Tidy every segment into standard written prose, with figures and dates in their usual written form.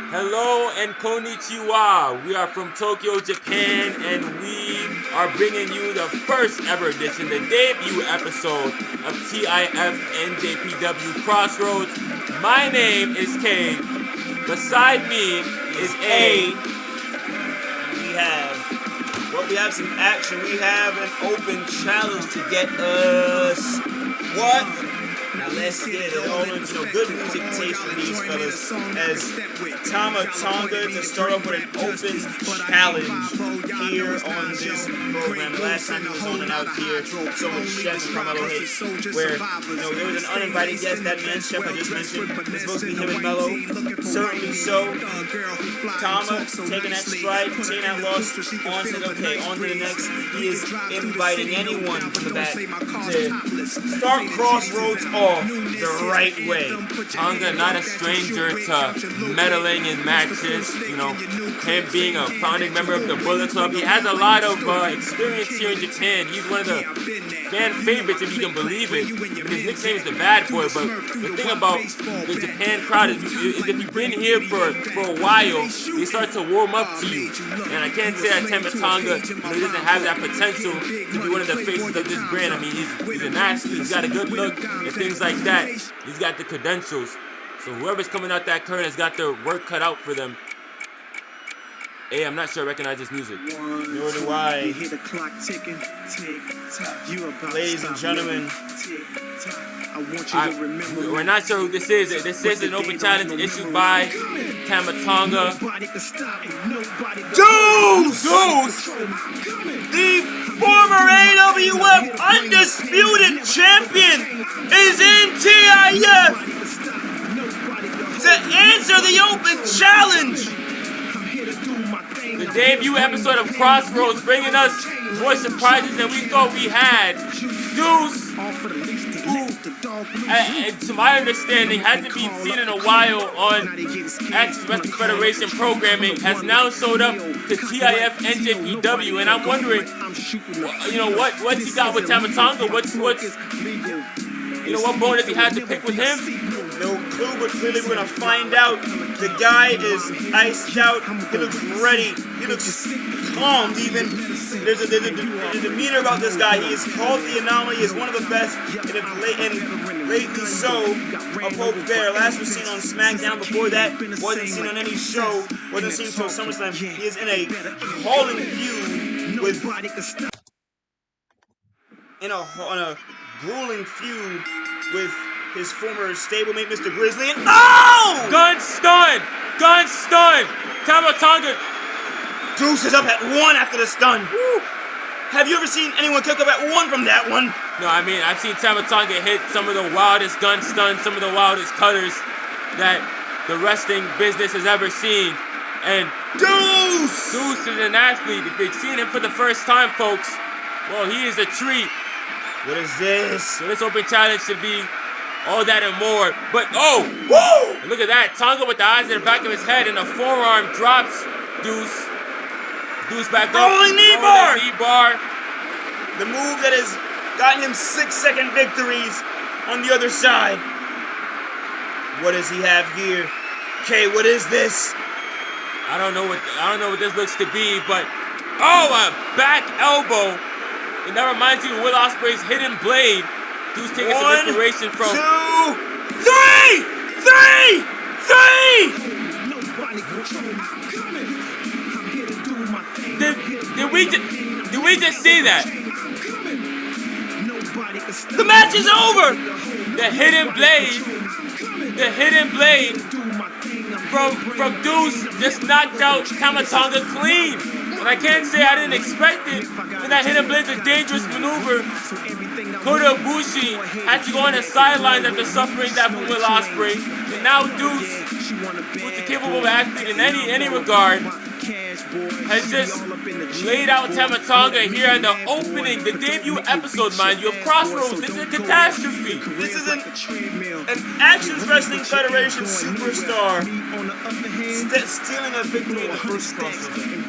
Hello and konnichiwa. We are from Tokyo, Japan, and we are bringing you the first ever edition, the debut episode of TIF NJPW Crossroads. My name is K. Beside me is A. We have some action. We have an open challenge to get us what? Now let's get it all into good music taste for these fellas as Tama Tonga to start off with an open challenge here on this program. The last time he was on and out here, so much Chef and Carmelo hits, where there was an uninvited guest. That man Chef I just mentioned is supposed to be him and Mello. Certainly so. Tama taking that stride, taking that loss, on to the next. He is inviting anyone from the back to start Crossroads off the right way. Tonga not a stranger to meddling in matches. Him being a founding member of the Bullet Club, he has a lot of experience here in Japan. He's one of the fan favorites, if you can believe it. His nickname is the Bad Boy, but the thing about the Japan crowd is if you've been here for a while, they start to warm up to you. And I can't say that Tama Tonga he doesn't have that potential to be one of the faces of this brand. I mean, he's an athlete, he's got a good look, and things like that. He's got the credentials. So whoever's coming out that current has got their work cut out for them. Hey, I'm not sure I recognize this music. Nor do I. Ladies and gentlemen, we're not sure who this is. This is an open challenge issued by Tama Tonga. Deuce! The former AWF Undisputed Champion is in TIF to answer the open challenge. The debut episode of Crossroads bringing us more surprises than we thought we had. Deuce, who, to my understanding, hasn't been seen in a while on X Wrestling Federation programming, has now showed up to TIF NJPW, and I'm wondering, what's he got with Tama Tonga? What bonus he had to pick with him? No clue, but clearly we're gonna find out. The guy is iced out. He looks ready. He looks calm even. There's a demeanor about this guy. He is called the Anomaly. He is one of the best, and lately so, of Hope Bear. Last was seen on SmackDown. Before that, wasn't seen on any show. Wasn't seen until SummerSlam. He is in a hauling feud with, on a grueling feud with his former stablemate, Mr. Grizzly, and Gun stun! Tama Tonga. Deuce is up at 1 after the stun. Woo. Have you ever seen anyone kick up at 1 from that one? No, I mean, I've seen Tama Tonga hit some of the wildest gun stuns, some of the wildest cutters that the wrestling business has ever seen. And Deuce is an athlete. If they've seen him for the first time, folks, well, he is a treat. What is this? So this open challenge should be all that and more. But, look at that. Tonga with the eyes in the back of his head and a forearm drops Deuce back up. Rolling knee bar. The move that has gotten him 6-second victories on the other side. What does he have here? Okay, what is this? I don't know what this looks to be, but a back elbow. And that reminds you of Will Ospreay's hidden blade. Deuce taking some inspiration from 2, 3! Did we just see that? The match is over! The hidden blade from Deuce just knocked out Tama Tonga clean. And I can't say I didn't expect it. And that hidden blade's a dangerous maneuver. Kota Ibushi had to go on the sidelines after suffering that from Will Ospreay. And now Deuce, who's a capable athlete in any regard, has just laid out Tama Tonga here in the opening, the debut episode, mind you, of Crossroads. This is a catastrophe. This is an Action Wrestling Federation superstar stealing a victory in the first Crossroads.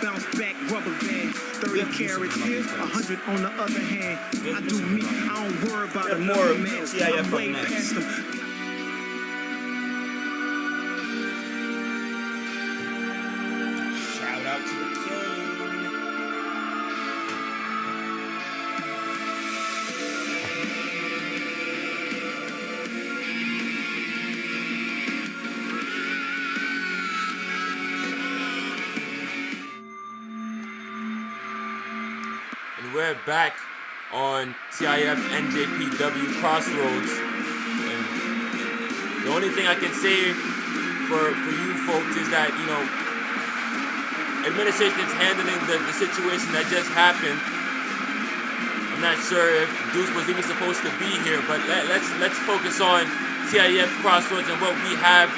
30 carats, 100 on the other hand. I do me, I don't worry about more TIF up next. and we're back on TIF NJPW Crossroads. And the only thing I can say for you folks is that, you know, administration's handling the situation that just happened. I'm not sure if Deuce was even supposed to be here, but let's focus on TIF Crossroads and what we have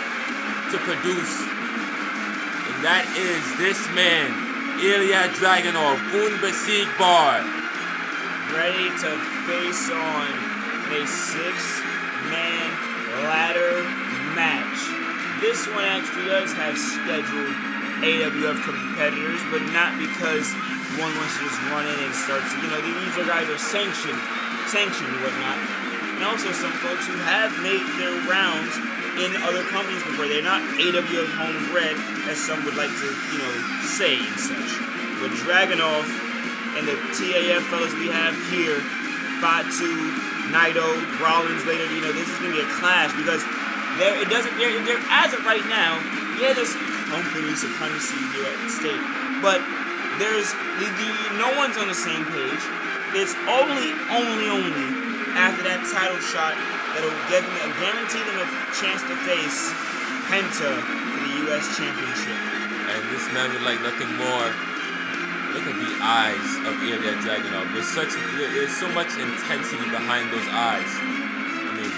to produce. And that is this man, Ilja Dragunov, Unbesiegbar, ready to face on a 6-man ladder match. This one actually does have scheduled AWF competitors, but not because one wants to just run in and start to, you know, these are guys are sanctioned and whatnot. And also some folks who have made their rounds in other companies before. They're not AWF homebred, as some would like to, you know, say and such. But Dragunov and the TAF fellas we have here, Fatu, Naito, Rollins later, you know, this is going to be a clash because there as of right now, yeah, there's company supremacy here at the state, but there's no one's on the same page. It's only after that title shot that'll guarantee them a chance to face Penta for the US Championship. And this man would like nothing more. Look at the eyes of Ilja Dragunov. There's so much intensity behind those eyes. I mean,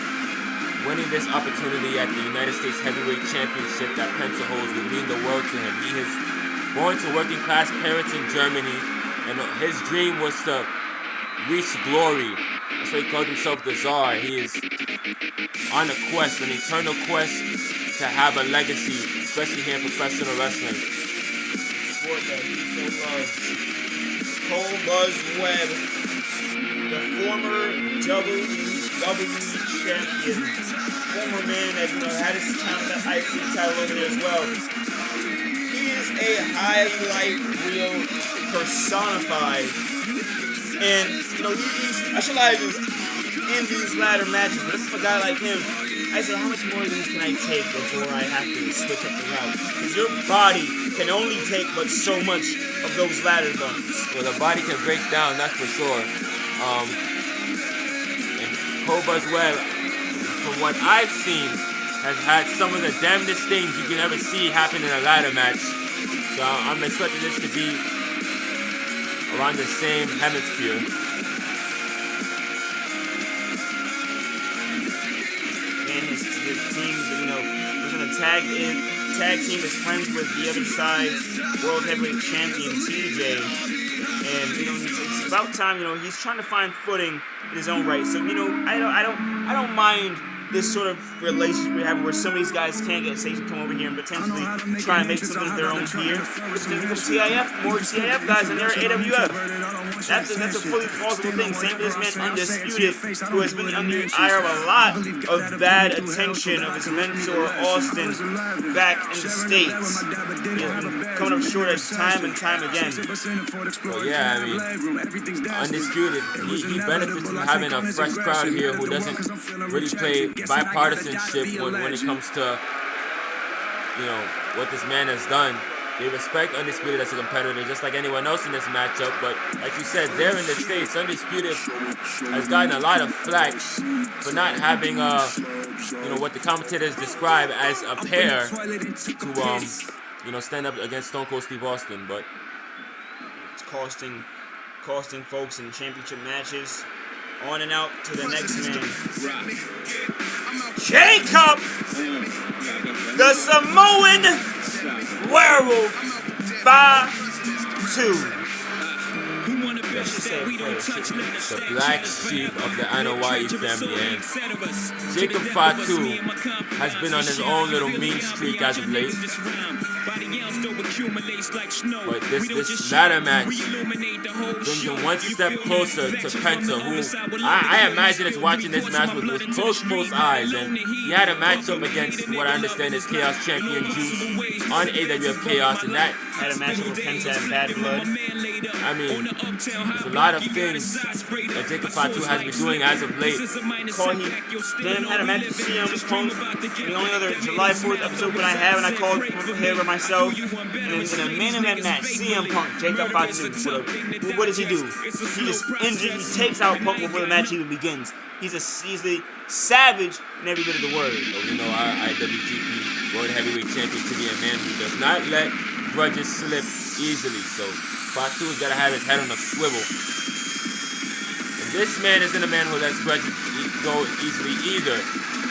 winning this opportunity at the United States Heavyweight Championship that Penta holds would mean the world to him. He is born to working class parents in Germany, and his dream was to reach glory. That's why he called himself the Tsar. He is on a quest, an eternal quest to have a legacy, especially here in professional wrestling. Sport that he so loves. Cole Buzz Webb, the former WWE champion, former man that, you know, had his time that IC title over there as well. He is a highlight reel personified. And, you know, I should like in these ladder matches, but for a guy like him, I say, how much more of these can I take before I have to switch up the route? Because your body can only take but so much of those ladder bumps. Well, the body can break down, that's for sure. And Cobus Webb, from what I've seen, has had some of the damnedest things you can ever see happen in a ladder match. So I'm expecting this to be around the same hemisphere. And his teams, you know, was in a tag team is friends with the other side's World Heavyweight Champion TJ. And, you know, it's about time, you know, he's trying to find footing in his own right. So, you know, I don't mind this sort of relationship we have where some of these guys can't get stage to come over here and potentially try and make something of their own here. TIF, more TIF guys, and they're AWF. That's a fully plausible thing. Same with this man Undisputed, who has been under the eye of a lot of bad attention of his mentor Austin back in the States. Coming up short as time and time again. Well, yeah, I mean, Undisputed, he benefits from having a fresh crowd here who doesn't really play bipartisanship when it comes to, you know, what this man has done. They respect Undisputed as a competitor just like anyone else in this matchup, but like you said, they're in the States. Undisputed has gotten a lot of flack for not having, you know, what the commentators describe as a pair to, you know, stand up against Stone Cold Steve Austin, but it's costing folks in championship matches. On and out to the next man. Jacob, the Samoan werewolf, Fatu. The black sheep of the Anoa'i family, and Jacob Fatu has been on his own little mean streak as of late. But this ladder match brings him one step closer to Penta, who I imagine is watching this match with close eyes. And he had a matchup against what I understand is Chaos Champion Juice on AWF Chaos, and that had a matchup with Penta and Bad Blood. I mean, there's a lot of things that Jacob Fatu has been doing as of late. Called he then had a match with CM Punk. The only other July 4th episode when I have, and I called here by myself. And in a main event match, CM Punk, Jacob Fatu. What does he do? He just injured. He takes out Punk before the match even begins. He's the savage in every bit of the word. But we know our IWGP World Heavyweight Champion to be a man who does not let grudges slip easily. So Fatu's got to have his head on a swivel. And this man isn't a man who lets grudges go easily either.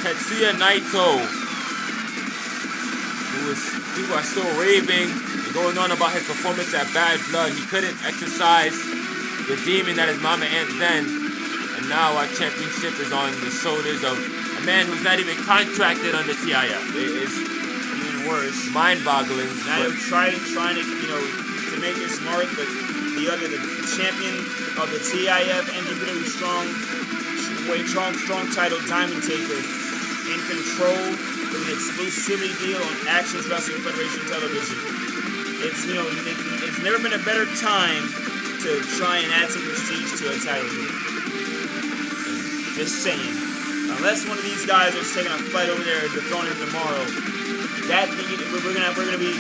Tetsuya Naito, people are still raving and going on about his performance at Bad Blood. He couldn't exercise the demon that his mama aunt then. And now our championship is on the shoulders of a man who's not even contracted under TIF. It is Even worse. mind-boggling. Naito trying to, to make it smart, but the champion of the TIF NJPW strong title, Diamond Taker, in control of an exclusivity deal on Actions Wrestling Federation television. It's never been a better time to try and add some prestige to a title here. Just saying. Unless one of these guys is taking a flight over there and throwing him tomorrow, we're gonna be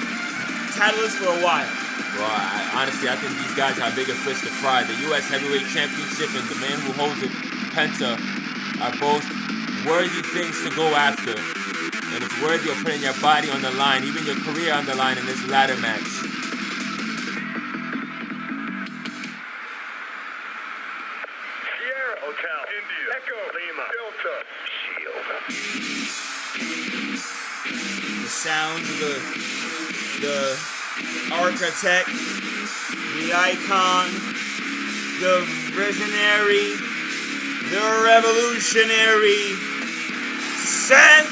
titleless for a while. Well, honestly, I think these guys have bigger fish to fry. The U.S. Heavyweight Championship and the man who holds it, Penta, are both worthy things to go after. And it's worthy of putting your body on the line, even your career on the line in this ladder match. Sierra Hotel, India, Echo, Lima, Delta, Shield. The sounds of the architect, the icon, the visionary, the revolutionary, Seth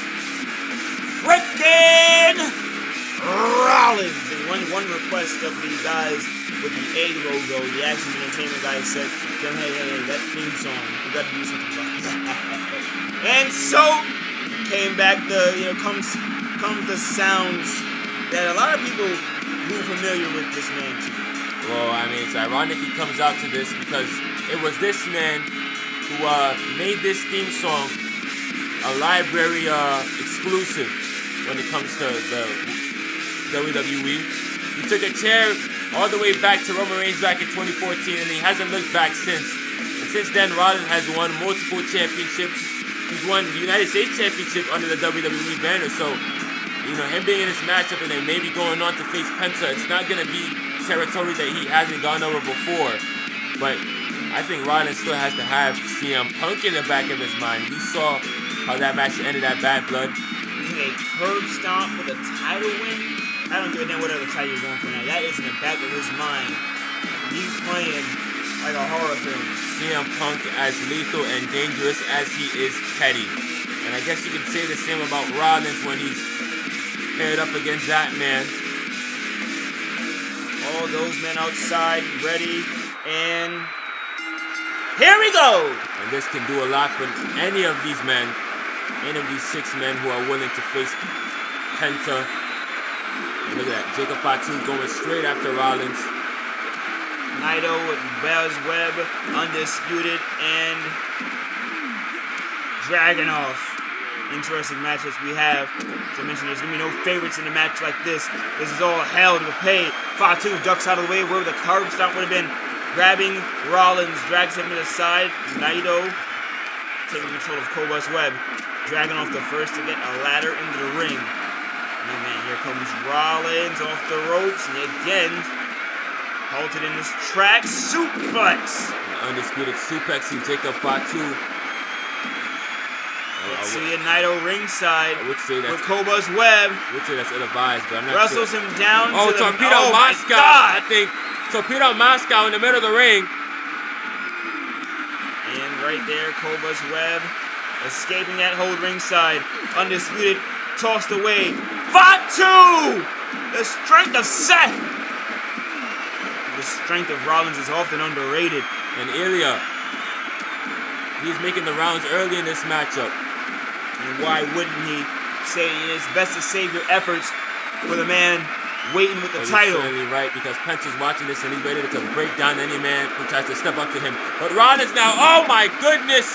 frickin' Rollins. And one request of the guys with the A logo, the Action Entertainment guys said, hey, that theme song, we got to do something about that. And so came back comes the sounds that a lot of people who are familiar with this man too. Well, I mean, it's ironic he comes out to this because it was this man who made this theme song a library exclusive when it comes to the WWE. He took a chair all the way back to Roman Reigns back in 2014, and he hasn't looked back since. And since then, Rollins has won multiple championships. He's won the United States Championship under the WWE banner, so him being in this matchup and then maybe going on to face Penta, it's not going to be territory that he hasn't gone over before. But I think Rollins still has to have CM Punk in the back of his mind. We saw how that match ended at Bad Blood. A curb stomp for the title win? I don't give a damn what other title you're going for now. That is in the back of his mind. He's playing like a horror film. CM Punk as lethal and dangerous as he is petty. And I guess you could say the same about Rollins when he's paired up against that man. All those men outside, ready, and here we go! And this can do a lot for any of these men, any of these 6 men who are willing to face Penta. And look at that, Jacob Fatu going straight after Rollins. Naito with Webb, Undisputed, and Dragunov. Interesting matches we have. As I mentioned, there's going to be no favorites in a match like this. This is all hell to pay. Fatu ducks out of the way where the curb stomp would have been. Grabbing Rollins, drags him to the side. Naito taking control of Cobus Webb. Dragunov the first to get a ladder into the ring. And man, here comes Rollins off the ropes. And again, halted in his tracks. Suplex. An undisputed suplexing Jacob Fatu. See a Naito ringside I would say with Cobus Webb. I would say that's ill-advised, but I'm not Wrestles sure. him down to the... Torpedo Moscow. I think Torpedo Moscow in the middle of the ring. And right there, Cobus Webb escaping that hold ringside. Undisputed, tossed away. Fatu! The strength of Seth! The strength of Rollins is often underrated. And Ilja, he's making the rounds early in this matchup. And why wouldn't he say it's best to save your efforts for the man waiting with the You're title. certainly right, because Pence is watching this and he's ready to break down any man who tries to step up to him. But Rollins now, oh my goodness!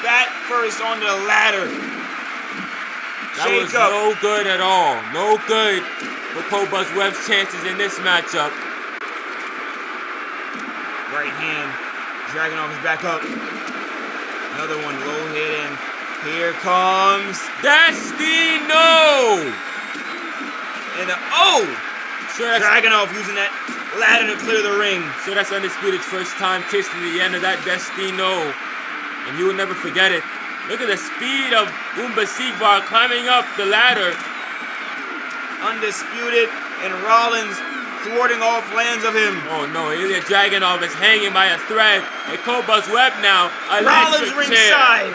Back first on the ladder. That was no good at all. No good for Cobus Webb's chances in this matchup. Right hand. Dragunov is back up. Another one, low hit, and here comes Destino! And Sure, Dragunov using that ladder to clear the ring. So that's Undisputed's first time tasting the end of that Destino. And you will never forget it. Look at the speed of Umbasigbar climbing up the ladder. Undisputed and Rollins thwarting all plans of him. Oh no, Ilja Dragunov is hanging by a thread. And Cobus Webb now. Rollins ringside.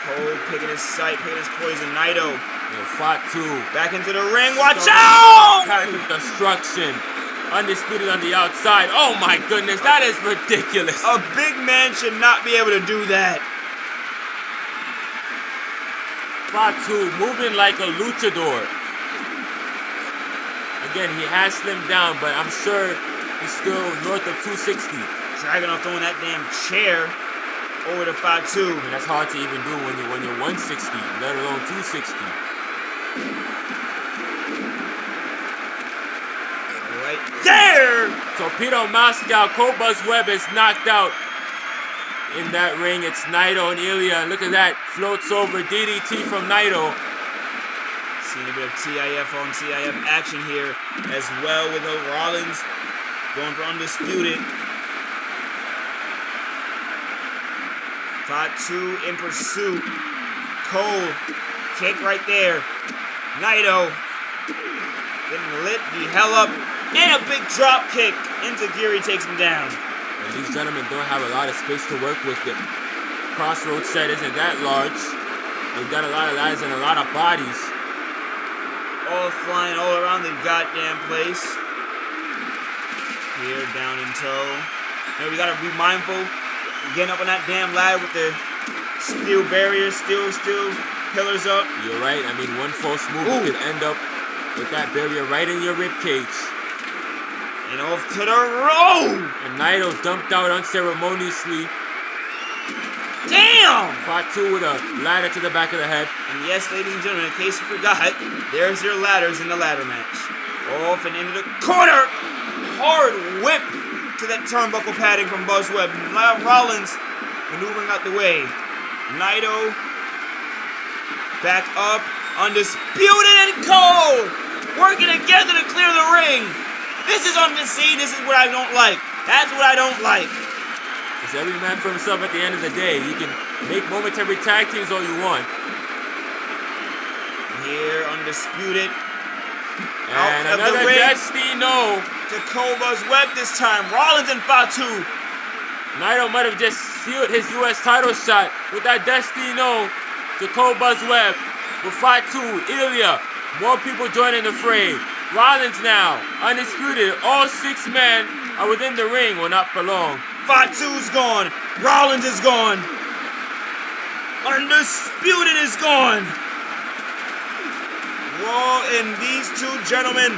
Cole picking his sight, picking his poison. Naito. Fatu. Back into the ring. Watch out! Path of destruction. Undisputed on the outside. Oh my goodness, that is ridiculous. A big man should not be able to do that. Fatu moving like a luchador. Again, he has slimmed down, but I'm sure he's still north of 260. Dragunov throwing that damn chair over to Fatu. I mean, that's hard to even do when you're 160, let alone 260. Right there! Torpedo Moscow, Cobus Webb is knocked out. In that ring, it's Naito and Ilja. Look at that. Floats over DDT from Naito. Seeing a bit of TIF on TIF action here as well with Rollins going for Undisputed. Fatu in pursuit. Cole, kick right there. Naito getting lit the hell up. And a big drop kick. Enziguri takes him down. And these gentlemen don't have a lot of space to work with. The Crossroads set isn't that large. They've got a lot of ladders and a lot of bodies. All flying all around the goddamn place. Here, down in tow. Now we gotta be mindful. Getting up on that damn ladder with the steel barriers, steel pillars up. You're right. I mean, one false move could end up with that barrier right in your rib cage. And off to the road! And Naito dumped out unceremoniously. Damn! Fatu with a ladder to the back of the head. And yes, ladies and gentlemen, in case you forgot, there's your ladders in the ladder match. Off and into the corner! Hard whip to that turnbuckle padding from Buzz Webb. Rollins maneuvering out the way. Naito back up. Undisputed and Cole working together to clear the ring. This is undisputed. This is what I don't like. That's what I don't like. It's every man for himself at the end of the day. You can make momentary tag teams all you want. Here, Undisputed. And another Destino. To Cobus Webb this time. Rollins and Fatu. Naito might have just sealed his U.S. title shot with that Destino to Cobus Webb. With Fatu, Ilja, more people joining the fray. Rollins now, Undisputed. All 6 men are within the ring. Well, not for long. Fatu's gone. Rollins is gone. Undisputed is gone. Whoa, and these 2 gentlemen,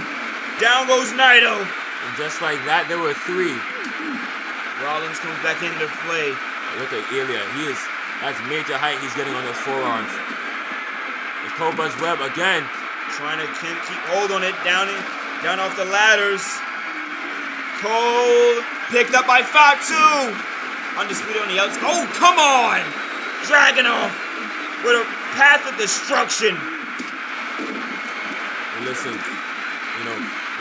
down goes Naito. And just like that, there were 3. Rollins comes back into play. Look at Ilja. That's major height he's getting on those forearms. And Cobus Webb again. Trying to keep hold on it, down off the ladders. Cole picked up by Fatu. Undisputed on the outside. Oh, come on! Dragunov with a path of destruction. Listen,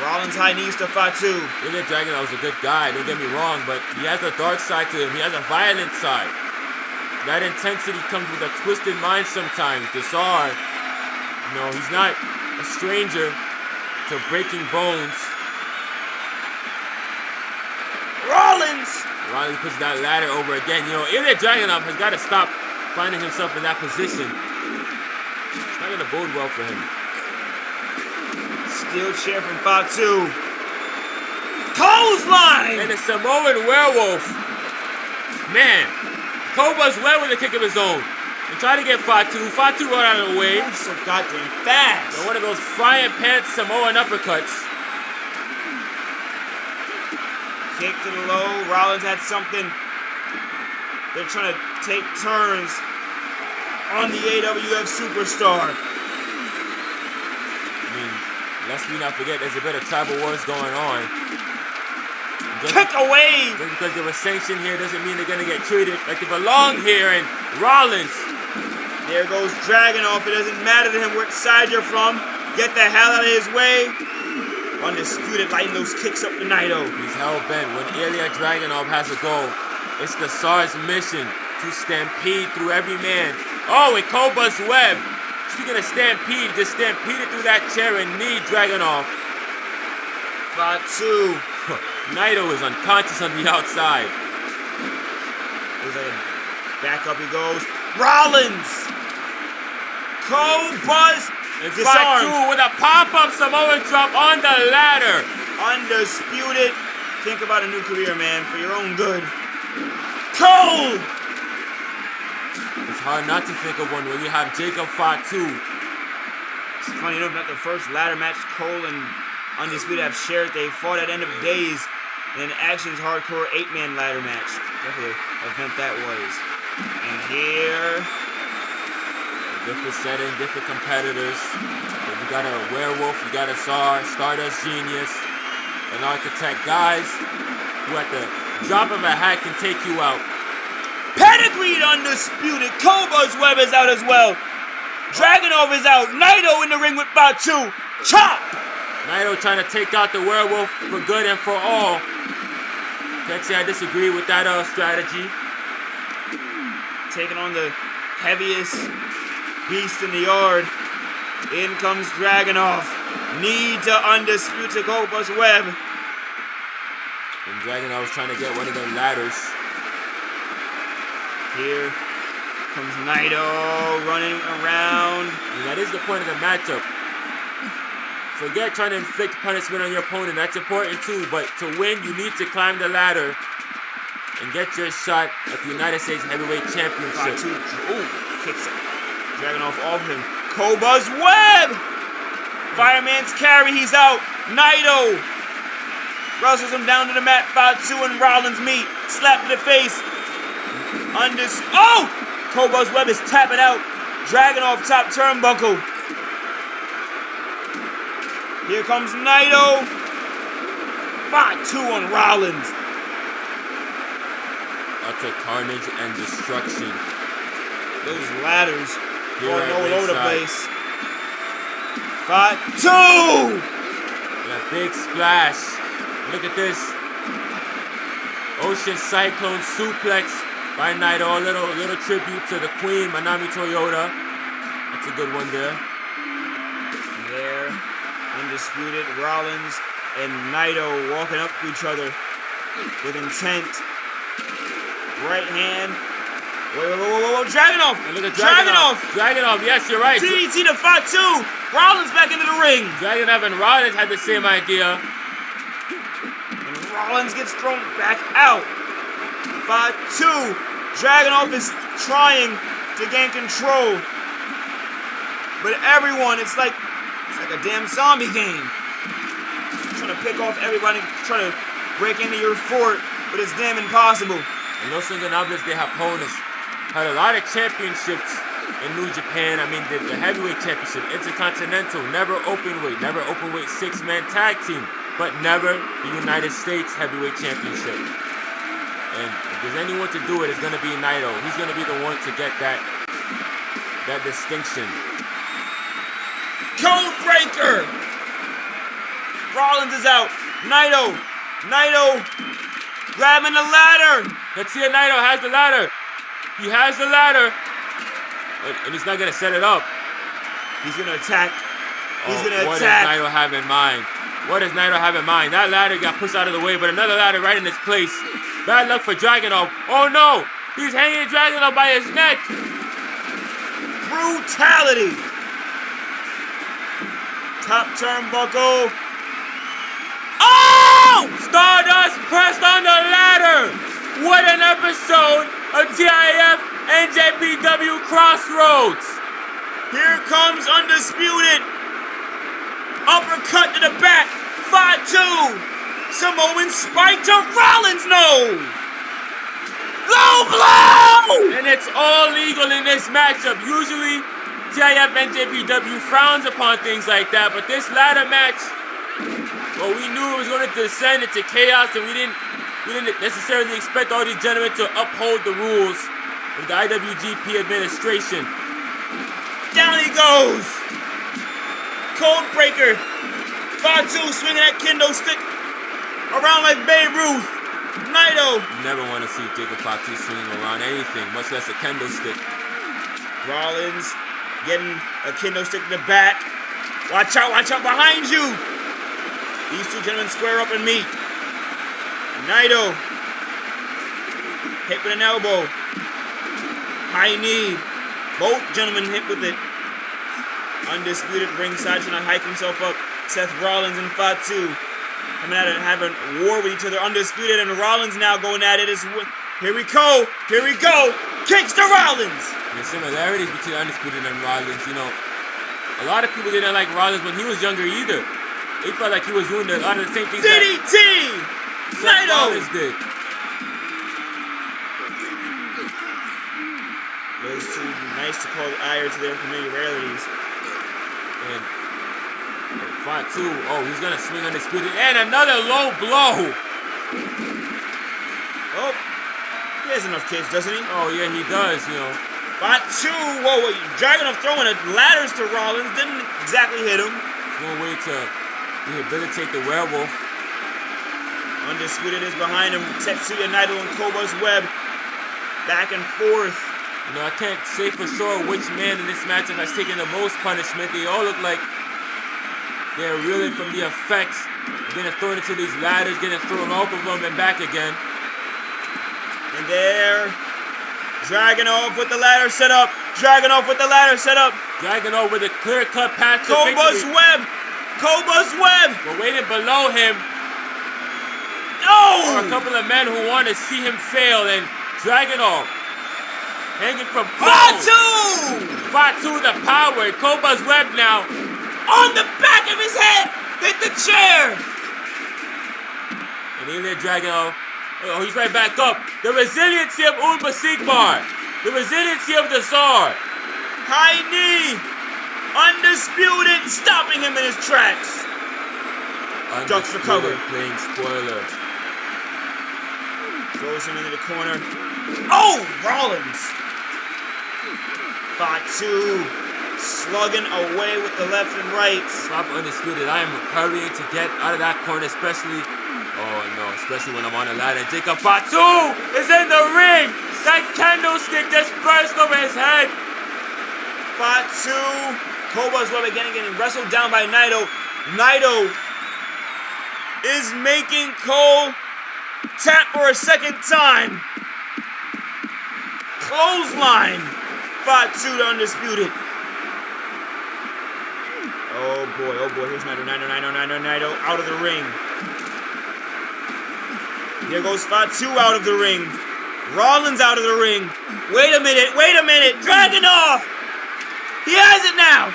Rollins high knees to Fatu. Ilja Dragunov's a good guy, don't get me wrong, but he has a dark side to him. He has a violent side. That intensity comes with a twisted mind sometimes. Desar, he's not a stranger to breaking bones. Rollins puts that ladder over again. Ilja Dragunov has got to stop finding himself in that position. It's not going to bode well for him. Steel chair from Fatu. Clothesline! And a Samoan werewolf. Man, Cobus Webb with a kick of his own. And try to get Fatu. Fatu got out of the way. So goddamn fast. And one of those frying pan Samoan uppercuts. Kick to the low. Rollins had something. They're trying to take turns on the AWF superstar. I mean, let's not forget there's a bit of tribal wars going on. Kick away! Just because they were sanctioned here doesn't mean they're going to get treated like they belong here. And Rollins. There goes Dragunov. It doesn't matter to him what side you're from. Get the hell out of his way. Undisputed lighting those kicks up to Naito. He's hell-bent. When Ilja Dragunov has a goal, it's the Tsar's mission to stampede through every man. Oh, and Koba's Webb. Speaking of stampede, just stampeded through that chair and knee Dragunov. Fatu. Naito is unconscious on the outside. Back up he goes. Rollins. Koba's And Fatu with a pop-up Samoan drop on the ladder. Undisputed. Think about a new career, man, for your own good. Cole! It's hard not to think of one when you have Jacob Fatu. It's funny enough, not the first ladder match Cole and Undisputed have shared. They fought at End of Days in an Actions Hardcore 8-man ladder match. Definitely an event that was. And here... different setting, different competitors. You got a Werewolf, you got a Tsar, Stardust Genius, an Architect. Guys who at the drop of a hat can take you out. Pedigreed Undisputed. Koba's Webb is out as well. Dragunov is out. Naito in the ring with Fatu. Chop! Naito trying to take out the Werewolf for good and for all. Tetsuya, I disagree with that strategy. Taking on the heaviest beast in the yard. In comes Dragunov. Knee to Undisputed Koba's Webb. And Dragunov's trying to get one of the ladders. Here comes Naito running around. And that is the point of the matchup. Forget trying to inflict punishment on your opponent. That's important too. But to win, you need to climb the ladder and get your shot at the United States Heavyweight Championship. Kicks it. Dragunov off him. Koba's Webb! Fireman's carry, he's out. Naito wrestles him down to the mat. Fatu and Rollins meet. Slap to the face. Koba's Webb is tapping out. Dragunov top turnbuckle. Here comes Naito. Fatu on Rollins. Utter carnage and destruction. Those ladders here going all over the ringside. place. Fatu! And a big splash. Look at this. Ocean Cyclone suplex by Naito. A little tribute to the Queen, Manami Toyota. That's a good one there. There, Undisputed, Rollins, and Naito walking up to each other with intent. Right hand. Wait, Dragunov! And look at Dragunov. Dragunov, yes, you're right. DDT to Fatu! Rollins back into the ring! Dragunov and Rollins had the same idea. And Rollins gets thrown back out. Fatu! Dragunov is trying to gain control. But everyone, it's like a damn zombie game. Trying to pick off everybody, trying to break into your fort, but it's damn impossible. And Los Ingobernables de Japones had a lot of championships in New Japan. I mean, the heavyweight championship, intercontinental, never open weight six-man tag team, but never the United States heavyweight championship. And if there's anyone to do it, it's going to be Naito. He's going to be the one to get that distinction. Code breaker! Rollins is out. Naito grabbing the ladder. Let's see if Naito has the ladder. He has the ladder. And he's not going to set it up. He's going to attack. What does Naito have in mind? What does Naito have in mind? That ladder got pushed out of the way, but another ladder right in its place. Bad luck for Dragunov. Oh no! He's hanging Dragunov by his neck. Brutality. Top turnbuckle. Oh! Stardust pressed on the ladder. What an episode of TIF NJPW NJPW Crossroads. Here comes Undisputed. Uppercut to the back. Fatu. Samoan spike to Rollins. No. Low blow. And it's all legal in this matchup. Usually, TIF NJPW frowns upon things like that, but this ladder match, well, we knew it was going to descend into chaos, and we didn't necessarily expect all these gentlemen to uphold the rules of the IWGP administration. Down he goes. Code breaker. Fatu swinging that kendo stick around like Babe Ruth. Naito. Never want to see Jacob Fatu swinging around anything, much less a kendo stick. Rollins getting a kendo stick to the back. Watch out behind you. These two gentlemen square up and meet. Naito hit with an elbow. High knee. Both gentlemen hit with it. Undisputed ringside trying to hike himself up. Seth Rollins and Fatu coming at it, having war with each other. Undisputed and Rollins now going at it as well. Here we go. Kicks to Rollins. The similarities between Undisputed and Rollins, you know, a lot of people didn't like Rollins when he was younger either. They felt like he was doing a lot of the same things DDT! that Rollins did. Those two, nice to call ire to their familiarities. And Fatu, he's gonna swing Undisputed, and another low blow. Oh, he has enough kids, doesn't he? Oh yeah, he does, you know. Fatu, whoa, Dragunov throwing ladders to Rollins, didn't exactly hit him. One way to rehabilitate the werewolf. Undisputed is behind him. Tetsuya, Naito, and Koba's Webb back and forth. You know, I can't say for sure which man in this matchup has taken the most punishment. They all look like they're reeling from the effects, getting thrown into these ladders, getting thrown off of them and back again. And there, Dragunov with the ladder set up. Dragunov with a clear-cut path to Koba's victory. Webb. We're waiting below him. No! Or a couple of men who want to see him fail, and Dragunov hanging from Fatu the power. Koba's Webb now on the back of his head. Hit the chair. And Ilja Dragunov, he's right back up. The resiliency of Sigmar. The resiliency of the Tsar. High knee. Undisputed stopping him in his tracks. Ducks for cover. Playing spoiler. Throws him into the corner. Oh, Rollins. Fatu slugging away with the left and right. Stop Undisputed. I am hurrying to get out of that corner, especially when I'm on a ladder. Jacob Fatu is in the ring. That candlestick just burst over his head. Fatu. Koba's Webb again getting wrestled down by Naito. Naito is making Cole tap for a second time. Clothesline. Fatu to Undisputed. Oh boy, here's Naito out of the ring. Here goes Fatu out of the ring. Rollins out of the ring. Wait a minute, Dragunov! He has it now!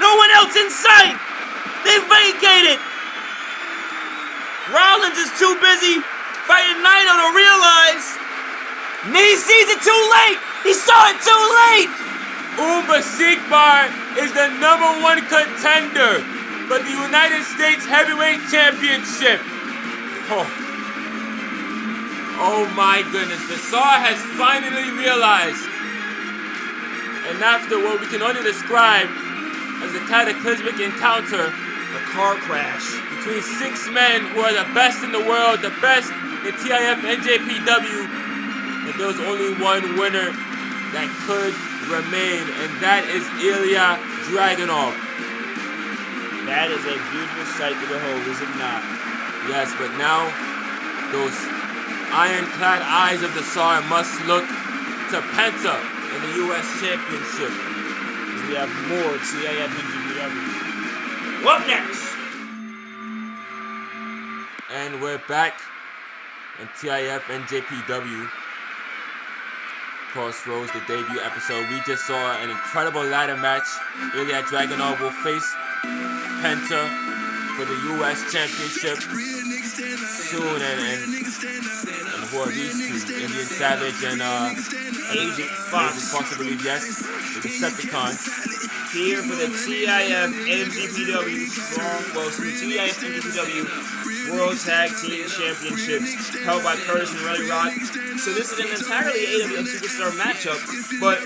No one else in sight! They've vacated! Rollins is too busy fighting Naito to realize he sees it too late! He saw it too late! Sigmar is the #1 contender for the United States Heavyweight Championship. Oh my goodness, the Tsar has finally realized, and after what we can only describe as a cataclysmic encounter, a car crash between 6 men who are the best in the world, the best in TIF NJPW, that there was only one winner that could remain, and that is Ilja Dragunov. That is a beautiful sight to behold, is it not? Yes, but now those ironclad eyes of the Tsar must look to Penta in the US Championship. We have more TIF NJPW. What next? And we're back in TIF NJPW. Crossroads, the debut episode. We just saw an incredible ladder match. Ilja Dragunov will face Penta for the US Championship soon, and who are these two? Indian Savage and Agent Fox. I believe, yes, the Decepticons. Here for the TIF NJPW TIF NJPW World Tag Team Championships, held by Curtis and Relly Rock. So this is an entirely AWM Superstar matchup, but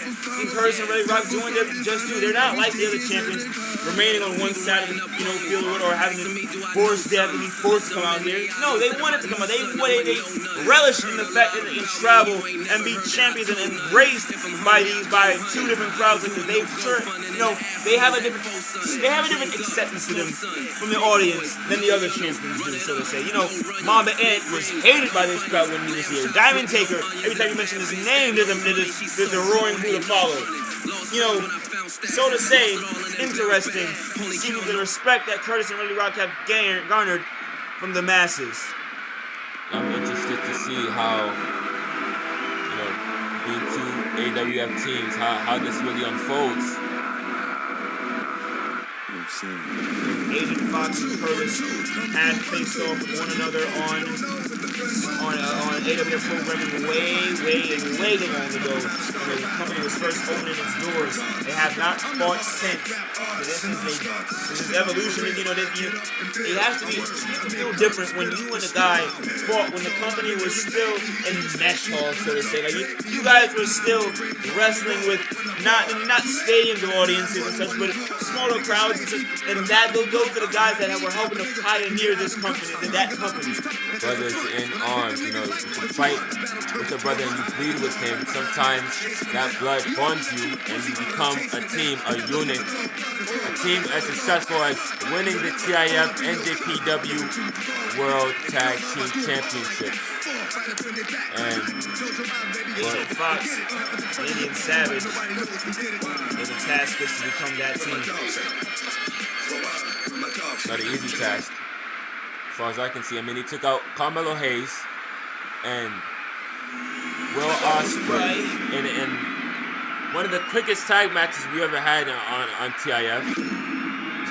Curtis and Relly Rock doing their just do. They're not like the other champions, remaining on one side of the field or having to be forced to come out here. No, they wanted to come out. They relished in the fact that they can travel and be champions and embraced by two different crowds. Like they have a different acceptance to them from the audience than the other champions do, so to say. Mamba Ant was hated by this crowd when he was here. Diamond Taker, every time you mention his name, there's a roaring boo to follow. So to say, interesting, seeing the respect that Curtis and Relly Rock have garnered from the masses. I'm interested to see how, being two AWF teams, how this really unfolds. Agent Fox and Curtis had faced off with one another on AWF programming way long ago when the company was first opening its doors. They have not fought since. So this is evolution. It has to feel different when you and a guy fought when the company was still in mesh hall, so to say. Like you guys were still wrestling with not stadiums of audiences and such, but smaller crowds and such. And those are the guys that were helping to pioneer this company, that company. Brothers in arms, you fight with a brother and you bleed with him. Sometimes that blood bonds you and you become a team, a unit. A team as successful as winning the TIF NJPW World Tag Team Championship. And Agent Fox, Indian Savage, and the task is to become that team. Not an easy task, as far as I can see. He took out Carmelo Hayes and Will Ospreay in one of the quickest tag matches we ever had on TIF.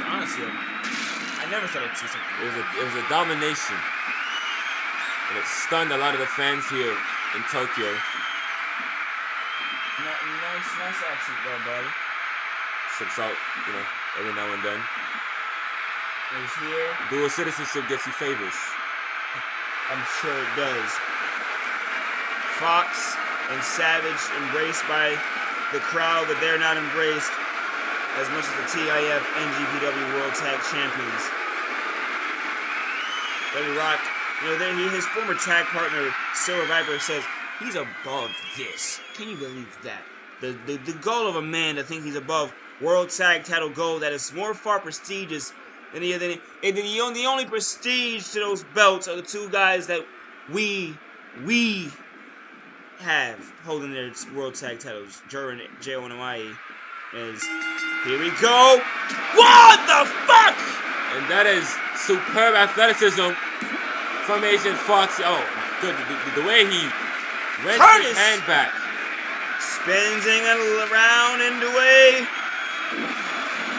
Honestly, I never thought I'd see something. It was a domination, and it stunned a lot of the fans here in Tokyo. Nice action there, buddy. Sticks out, every now and then. Is here. Dual citizenship gets you favors. I'm sure it does. Fox and Savage embraced by the crowd, but they're not embraced as much as the TIF NJPW World Tag Champions. Relly Rock, his former tag partner, Silver Viper, says he's above this. Can you believe that? The goal of a man to think he's above World Tag Title gold that is far prestigious than the only prestige to those belts are the two guys that we have holding their World Tag Titles, J.O. and Hawaii. Here we go. What the fuck? And that is superb athleticism from Agent Fox. Oh, good. The way he went his hand back. Spinning around and away.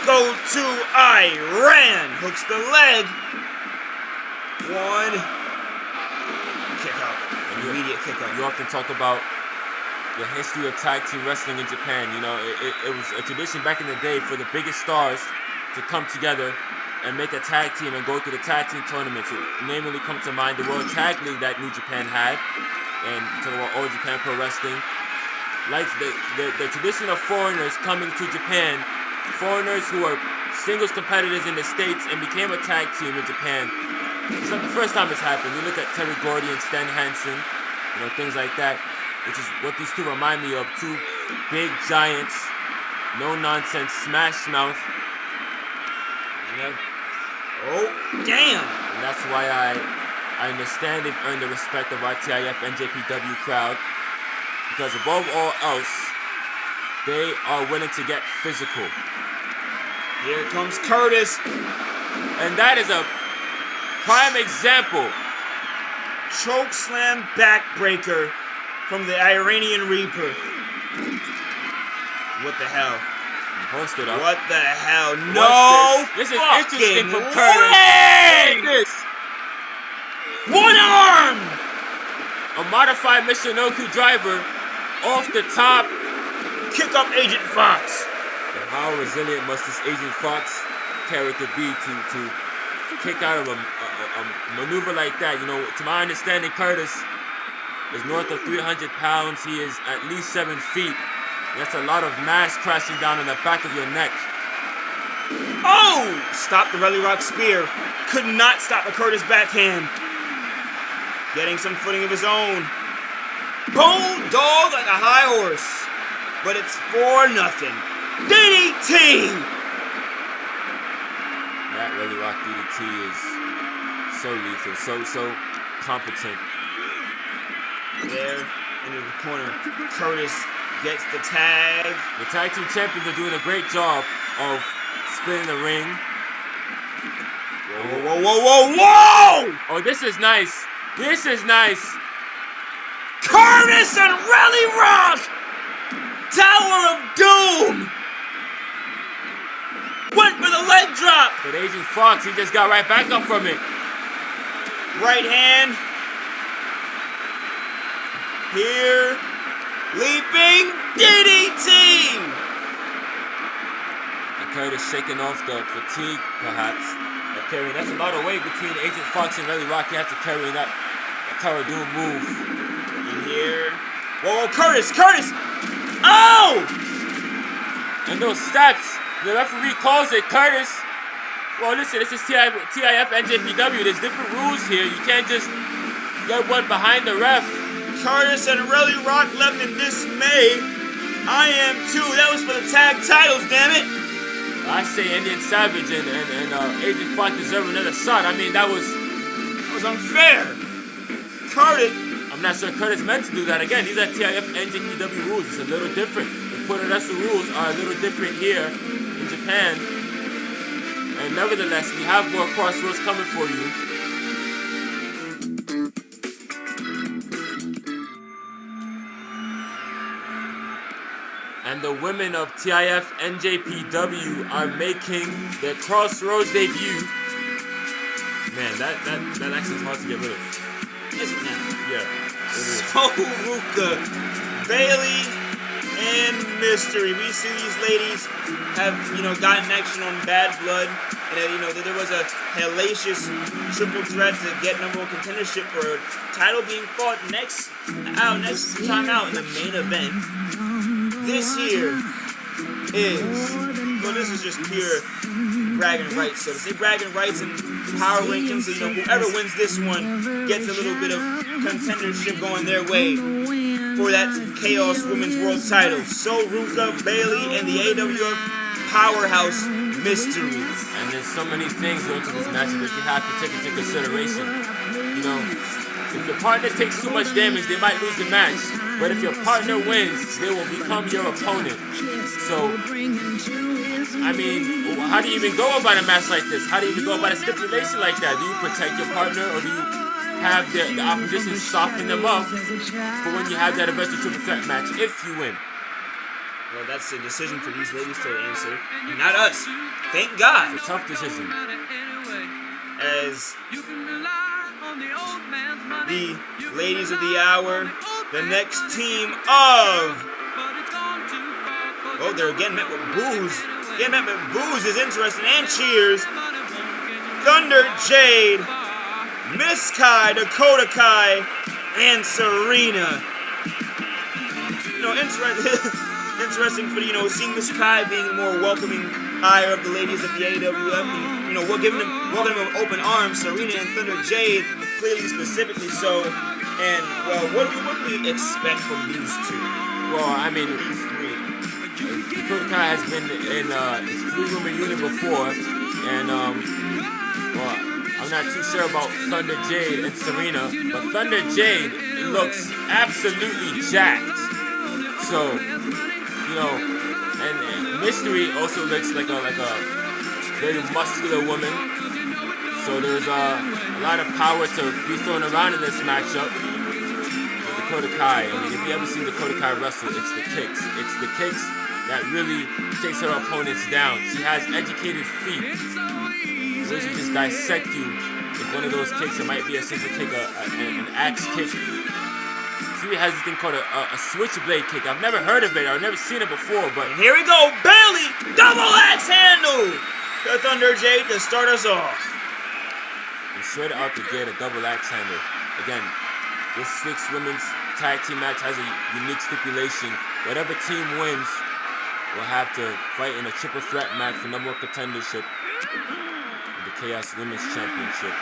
Go to Iran. Hooks the leg. One. Kick out. Immediate kick out. You often talk about the history of tag team wrestling in Japan. It was a tradition back in the day for the biggest stars to come together and make a tag team and go to the tag team tournaments. It namely come to mind the World Tag League that New Japan had, and talk about All Japan Pro Wrestling. Like the tradition of foreigners coming to Japan, foreigners who are singles competitors in the States and became a tag team in Japan. It's not the first time it's happened. You look at Terry Gordy and Stan Hansen, things like that, which is what these two remind me of. Two big giants, no nonsense, smash mouth. Oh, damn! And that's why I understand they've earned the respect of our TIF NJPW crowd. Because above all else, they are willing to get physical. Here comes Curtis. And that is a prime example. Choke slam backbreaker from the Iranian Reaper. What the hell? Hoist it up. What the hell? No! This is fucking interesting from Curtis. way! This. One arm! A modified Michinoku driver off the top. Kick up Agent Fox. And how resilient must this Agent Fox character be to kick out of a maneuver like that? You know, to my understanding, Curtis is north of 300 pounds. He is at least 7 feet. That's a lot of mass crashing down on the back of your neck. Oh! Stop the Relly Rock spear. Could not stop the Curtis backhand. Getting some footing of his own. Bulldog like a high horse. But it's for nothing. DDT! That Relly Rock DDT is so lethal, so competent. There, into the corner. Curtis gets the tag. The tag team champions are doing a great job of splitting the ring. Whoa, whoa, whoa, whoa, whoa! Oh, this is nice. This is nice. Curtis and Relly Rock! Tower of Doom! Went for the leg drop! But Agent Fox, he just got right back up from it. Right hand. Here. Leaping DDT! And Curtis shaking off the fatigue, perhaps. Carrying, that's a lot of weight between Agent Fox and Relly Rock. You have to carry that Tower of Doom move. And here. Whoa, Curtis! Oh! And those steps, the referee calls it Curtis. Well, listen, this is TIF NJPW. There's different rules here. You can't just get one behind the ref. Curtis and Relly Rock left in dismay. I am too. That was for the tag titles, damn it. I say Indian Savage and Agent Fox deserve another shot. I mean, that was unfair. Curtis. I'm not sure Curtis meant to do that again. These are TIF NJPW rules. It's a little different. The Puerto rules are a little different here in Japan. And nevertheless, we have more Crossroads coming for you. And the women of TIF NJPW are making their Crossroads debut. Man, that accent's hard to get rid of. Is it now? Yeah. So, Ruca, Bayley, and Mystery. We see these ladies have, gotten action on Bad Blood. And, there was a hellacious triple threat to get number one contendership for a title being fought next time out in the main event. This here this is just pure bragging rights, so to say. Bragging rights and power rankings. So, whoever wins this one gets a little bit of contendership going their way for that Chaos Women's World title. So, Ruca, Bayley, and the AWF Powerhouse Mystery. And there's so many things going to this match that you have to take into consideration. If your partner takes too much damage, they might lose the match. But if your partner wins, they will become your opponent. So, I mean, how do you even go about a match like this? How do you even go about a stipulation like that? Do you protect your partner, or do you have the opposition soften them up for when you have that eventual triple threat match, if you win? Well, that's a decision for these ladies to answer, not us. Thank God. It's a tough decision. As the ladies of the hour, the next team of... Oh, they're again met with boos. Again met with boos is interesting, and cheers. Thunder Jade, Miss Kai, Dakota Kai, and Serena. Interesting for seeing Miss Kai being a more welcoming ire of the ladies of the AWF, and welcoming them with open arms. Serena and Thunder Jade, clearly specifically so. And what do we expect from these two? Well, I mean, these three. Dakota Kai has been in his 3-woman unit before, and I'm not too sure about Thunder Jade and Serena, but Thunder Jade looks absolutely jacked. So, and Mystery also looks like a very muscular woman. So there's a lot of power to be thrown around in this matchup. Dakota Kai, I mean, if you ever seen Dakota Kai wrestle, it's the kicks. It's the kicks that really takes her opponents down. She has educated feet. The way she just dissect you with one of those kicks. It might be a simple kick, an axe kick. She has this thing called a switchblade kick. I've never heard of it. I've never seen it before, but and here we go. Bayley, double axe handle. The Thunder Jade to start us off. And straight out the gate, a double axe handle. Again, this 6 women's tag team match has a unique stipulation. Whatever team wins will have to fight in a triple threat match for number 1 contendership in the Chaos Women's Championship,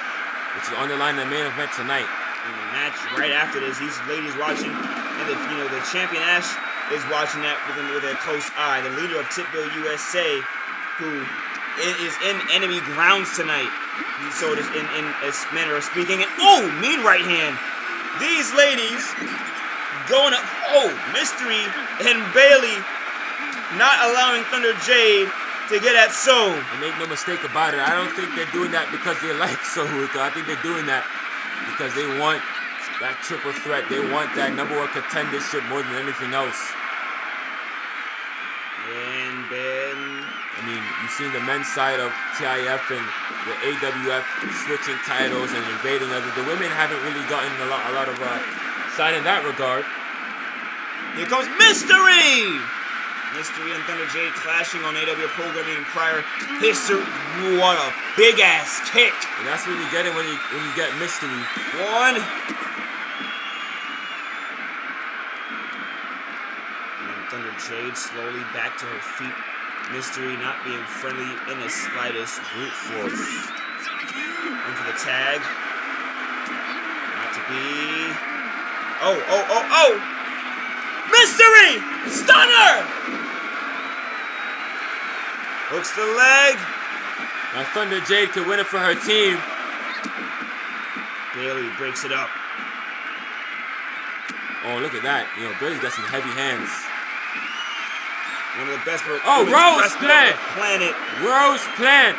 which is on the line in the main event tonight. And the match right after this, these ladies watching, and the champion Ash is watching that with a close eye. The leader of TIF USA, who is in enemy grounds tonight. So it is in a manner of speaking. And mean right hand. These ladies going up. Mystery and Bayley not allowing Thunder Jade to get at So. And make no mistake about it, I don't think they're doing that because they like So Ruca. I think they're doing that because they want that triple threat. They want that number 1 contendership more than anything else. And then, I mean, you've seen the men's side of TIF and the AWF switching titles and invading others. The women haven't really gotten a lot of side in that regard. Here comes Mystery! Mystery and Thunder Jade clashing on AW programming prior history. What a big ass kick! And that's what you get when you get Mystery. One. And Thunder Jade slowly back to her feet. Mystery not being friendly in the slightest. Brute force. In for the tag. Not to be. Oh! Mystery! Stunner! Hooks the leg. Now Thunder Jade could win it for her team. Bayley breaks it up. Oh, look at that. Bayley's got some heavy hands. One of the best. Rose plant! Planet. Rose plant!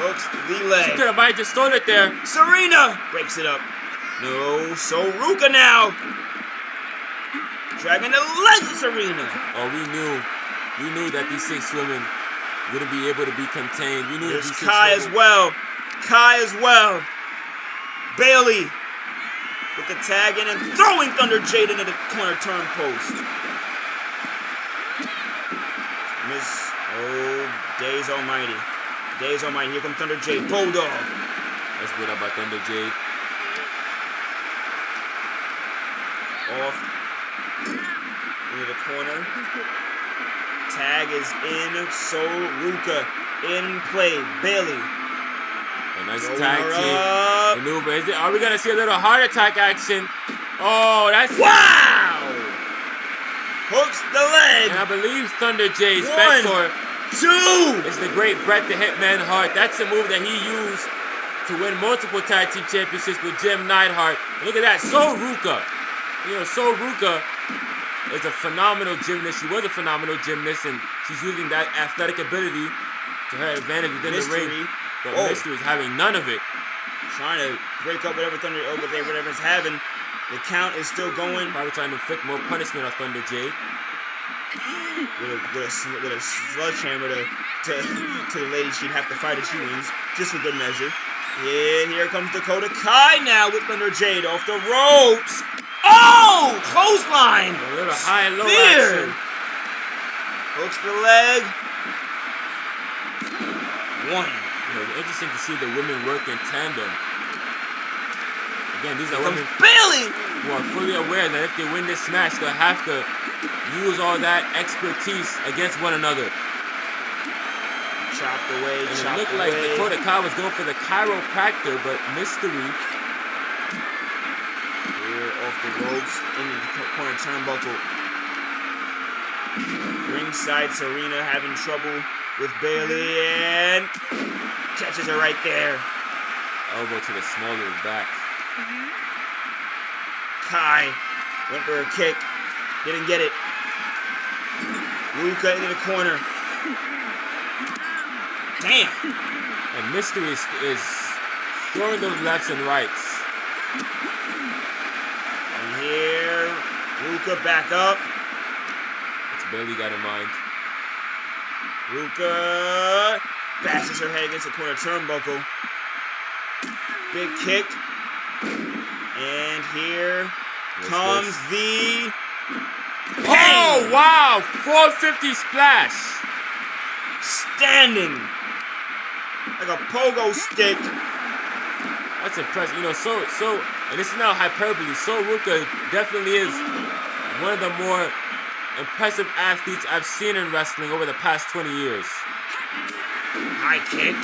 Hooks the leg. She could have might just stole it there. Serena breaks it up. No, so Ruca now. Dragging the leg of Serena. Oh, we knew that these 6 women wouldn't be able to be contained. We knew There's that these Kai as well. Bayley with the tag in and throwing Thunder Jade into the corner turn post. Days Almighty. Here comes Thunder Jade. Bulldog. That's good about Thunder Jade. Off into the corner. Tag is in. So Ruca in play. Bayley. A nice tag team maneuver. Are we gonna see a little heart attack action? Oh, that's wow! Hooks the leg. And I believe Thunder Jade's 1, mentor 2. is the great Bret the Hitman Hart. That's the move that he used to win multiple tag team championships with Jim Neidhart. Look at that, So Ruca. So Ruca is a phenomenal gymnast. She was a phenomenal gymnast, and she's using that athletic ability to her advantage within the ring. But Mystery is having none of it. Trying to break up whatever's having. The count is still going. Probably trying to inflict more punishment on Thunder Jade. With a sledgehammer to the lady she'd have to fight if she wins, just for good measure. Yeah, here comes Dakota Kai now with Thunder Jade off the ropes. Oh, clothesline! A little high and low action. Hooks the leg. 1. Interesting to see the women work in tandem. Again, these are women Bayley who are fully aware that if they win this match, they'll have to use all that expertise against one another. Chopped away, and it looked like Dakota Kai was going for the chiropractor, but Mystery here off the ropes into the corner turnbuckle. Ringside Serena having trouble with Bayley and catches her right there. Elbow to the small of his back. Kai went for a kick. Didn't get it. Ruca into the corner. Damn. And Mystery is throwing those lefts and rights. And here, Ruca back up. It's Bayley got in mind. Ruca bashes her head against the corner turnbuckle. Big kick. And here comes the pain. Oh, wow. 450 splash. Standing like a pogo stick. That's impressive. You know, and this is now hyperbole. Ruca definitely is one of the more impressive athletes I've seen in wrestling over the past 20 years. High kick.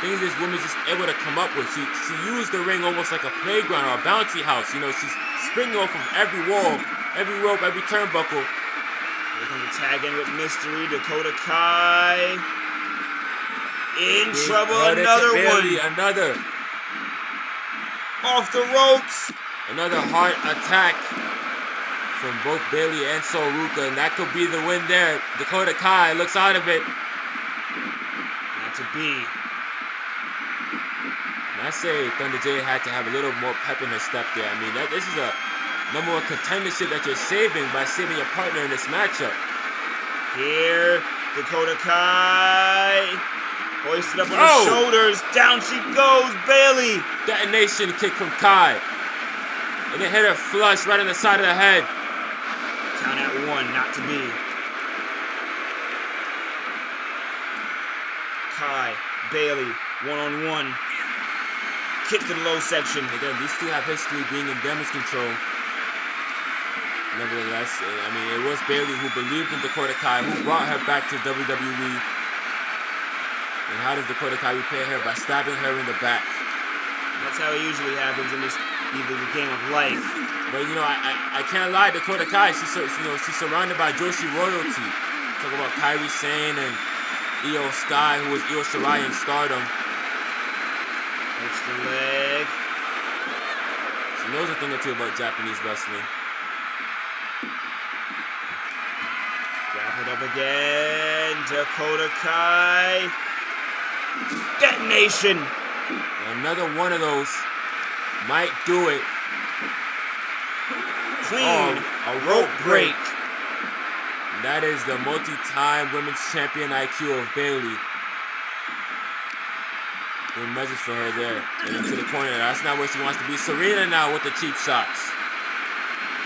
Things this woman's just able to come up with. She used the ring almost like a playground or a bouncy house. You know, she's springing off of every wall, every rope, every turnbuckle. Here comes the tag in with mystery. Dakota Kai in trouble. Another one. Another. Off the ropes. Another heart attack from both Bayley and Ruca, and that could be the win there. Dakota Kai looks out of it. Not to be. I say Thunder Jade had to have a little more pep in her step there. I mean, this is a number one contendership that you're saving by saving your partner in this matchup. Here, Dakota Kai hoisted up on her shoulders. Down she goes, Bayley. Detonation kick from Kai. And it hit her flush right on the side of the head. Count at one, not to be. Kai, Bayley, one-on-one. Kick to the low section. Again, these two have history being in damage control. Nevertheless, I mean, it was Bayley who believed in Dakota Kai, who brought her back to WWE. And how does Dakota Kai repay her? By stabbing her in the back. That's how it usually happens in this either the game of life. But you know, I can't lie, Dakota Kai, she's surrounded by Joshi royalty. Talk about Kairi Sane and Io Sky, who was Io Shirai in Stardom. Hits the leg. She knows a thing or two about Japanese wrestling. Wrap it up again. Dakota Kai. Detonation. Another one of those might do it. Clean. A rope break. That is the multi-time women's champion IQ of Bayley. Good message for her there. And into the corner. That's not where she wants to be. Serena now with the cheap shots.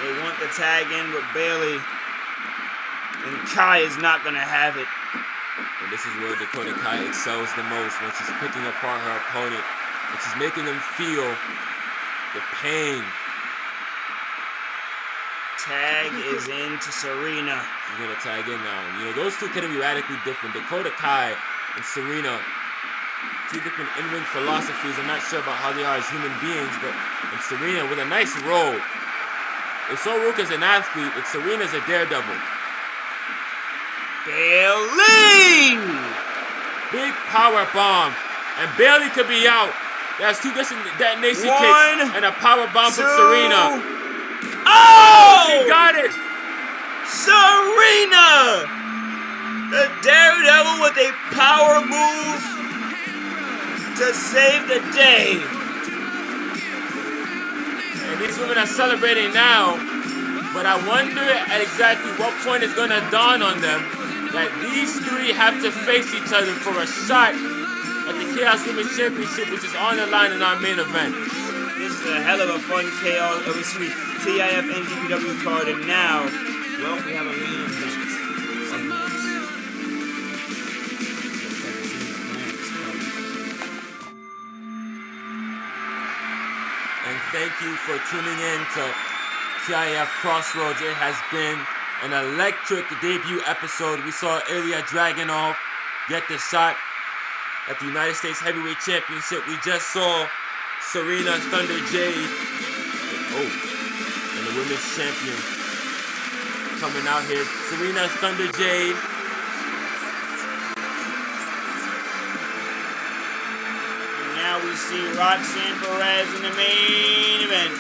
They want the tag in with Bayley. And Kai is not going to have it. And this is where Dakota Kai excels the most, when she's picking apart her opponent. And she's making them feel the pain. Tag is into Serena. She's going to tag in now. You know, those two can be radically different. Dakota Kai and Serena, two different in-ring philosophies. I'm not sure about how they are as human beings, but and Serena with a nice roll. If Ruca's an athlete, if Serena's a daredevil. Bayley! Big power bomb. And Bayley could be out. That's two different detonation kicks and a power bomb from Serena. Oh! She got it! Serena! The daredevil with a power move to save the day. And these women are celebrating now, but I wonder at exactly what point it's going to dawn on them that these three have to face each other for a shot at the Chaos Women's Championship, which is on the line in our main event. This is a hell of a fun TIF NJPW card, and now, well, we have a main event of this. And thank you for tuning in to TIF Crossroads. It has been an electric debut episode. We saw Ilja Dragunov get the shot at the United States Heavyweight Championship. We just saw Serena Thunder Jade, and the women's champion coming out here. Serena Thunder Jade. And now we see Roxanne Perez in the main event,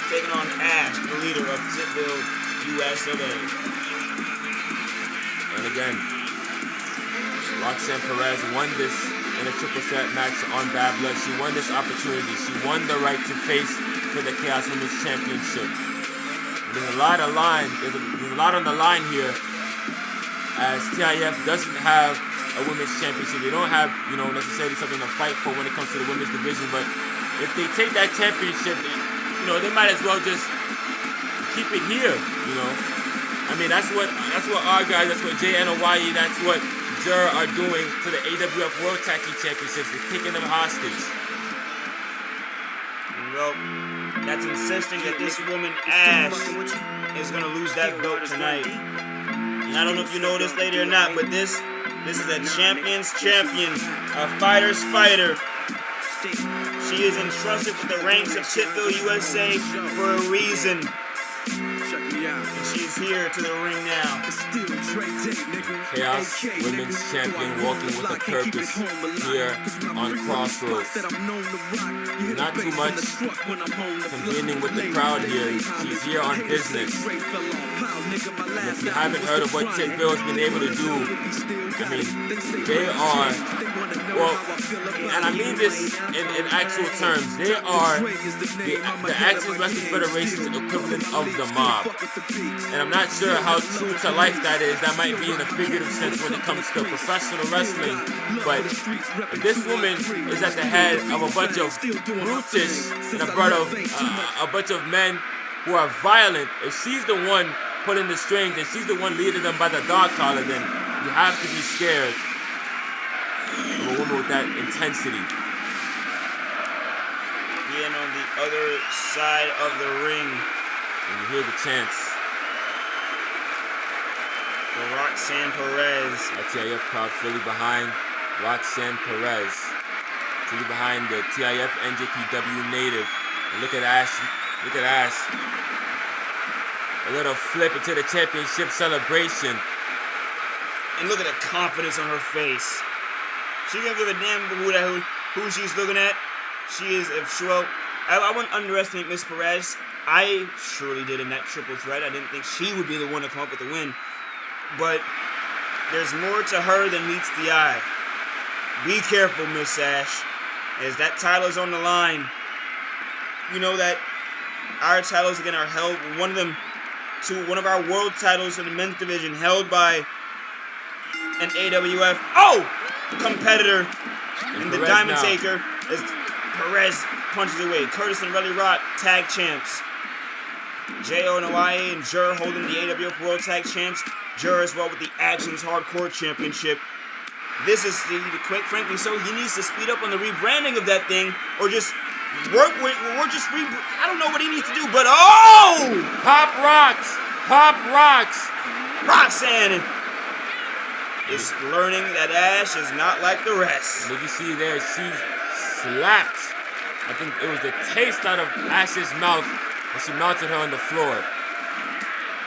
taking on Ash, the leader of TIF US. And again, Roxanne Perez won this in a triple threat match on Bad Blood. She won this opportunity. She won the right to face for the Chaos Women's Championship. there's a lot of line. There's a lot on the line here, as TIF doesn't have a women's championship. They don't have, you know, necessarily something to fight for when it comes to the women's division. But if they take that championship, you know, they might as well just keep it here. You know, I mean, that's what our guys, that's what Jade and Hawaii, that's what Jer are doing to the AWF World Tag Team Championships. They're taking them hostage. Well, that's insisting that this woman, Ash, is going to lose that belt tonight. And I don't know if you know this lady or not, but this is a champion's champion, a fighter's fighter. She is entrusted with the ranks of TIF USA for a reason. And she's here to the ring now. Chaos Women's Champion walking with a purpose here on Crossroads. Not too much convening with the crowd here. She's here on business. And if you haven't heard of what TIF has been able to do, I mean, they are, well, and I mean this in actual terms, they are the Action Wrestling Federation's equivalent of the mob. And I'm not sure how true to life that is. That might be in a figurative sense when it comes to professional wrestling. But this woman is at the head of a bunch of brutish and a bunch of men who are violent. If she's the one pulling the strings and she's the one leading them by the dog collar, then you have to be scared of a woman with that intensity. Being on the other side of the ring, and you hear the chants. For Roxanne Perez. The TIF crowd fully behind Roxanne Perez. Fully behind the TIF NJPW native. And look at Ash. Look at Ash. A little flip into the championship celebration. And look at the confidence on her face. She gonna give a damn who she's looking at. She is, I wouldn't underestimate Miss Perez. I surely did in that triple threat. I didn't think she would be the one to come up with the win. But there's more to her than meets the eye. Be careful, Miss Ash, as that title is on the line. You know that our titles again are held. One of our world titles in the men's division held by an AWF competitor in the Diamond Taker as Perez punches away. Curtis and Relly Rock tag champs. J.O. and Hawaii and Jer holding the AWF World Tag Champs. Jer as well with the Actions Hardcore Championship. This is quite frankly, so he needs to speed up on the rebranding of that thing, or just work with, I don't know what he needs to do, but Pop rocks! Pop rocks! Roxanne is learning that Ash is not like the rest. And did you see there, she slapped, I think it was the taste out of Ash's mouth as she mounted her on the floor.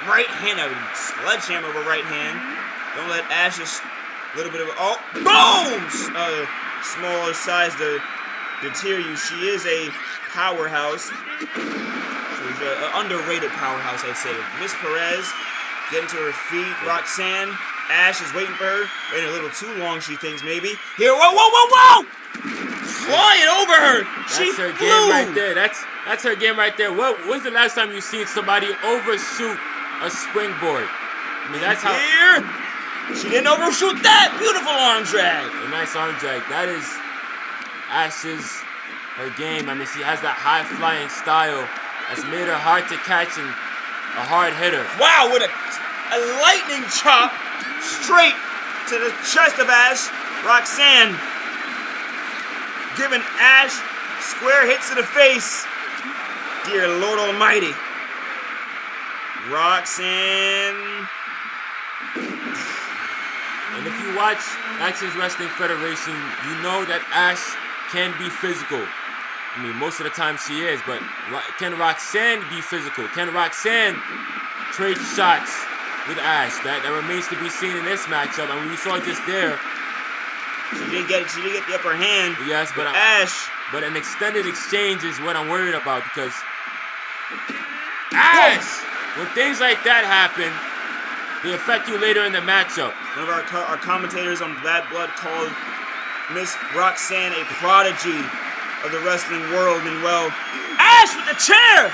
Right hand, a sledgehammer of a right hand. Don't let Ash's little bit of boom! Smaller size to deter you. She is a powerhouse. She's an underrated powerhouse, I'd say. Miss Perez getting to her feet. Roxanne, Ash is waiting for her. Waiting a little too long, she thinks maybe. Here, whoa! Flying over her. That's her game right there. That's her game right there. When's the last time you seen somebody overshoot a springboard? I mean, that's how. Here, she didn't overshoot that. Beautiful arm drag. A nice arm drag. That is Ash's her game. I mean, she has that high flying style that's made her hard to catch and a hard hitter. Wow, with a lightning chop straight to the chest of Ash. Roxanne giving Ash square hits to the face. Dear Lord Almighty. Roxanne. And if you watch Actions Wrestling Federation, you know that Ash can be physical. I mean, most of the time she is, but can Roxanne be physical? Can Roxanne trade shots with Ash? That remains to be seen in this matchup. I mean, we saw just there. She didn't get the upper hand. Yes, but Ash. But an extended exchange is what I'm worried about, because Ash, when things like that happen, they affect you later in the matchup. One of our commentators on Bad Blood called Miss Roxanne a prodigy of the wrestling world, and well, Ash with the chair!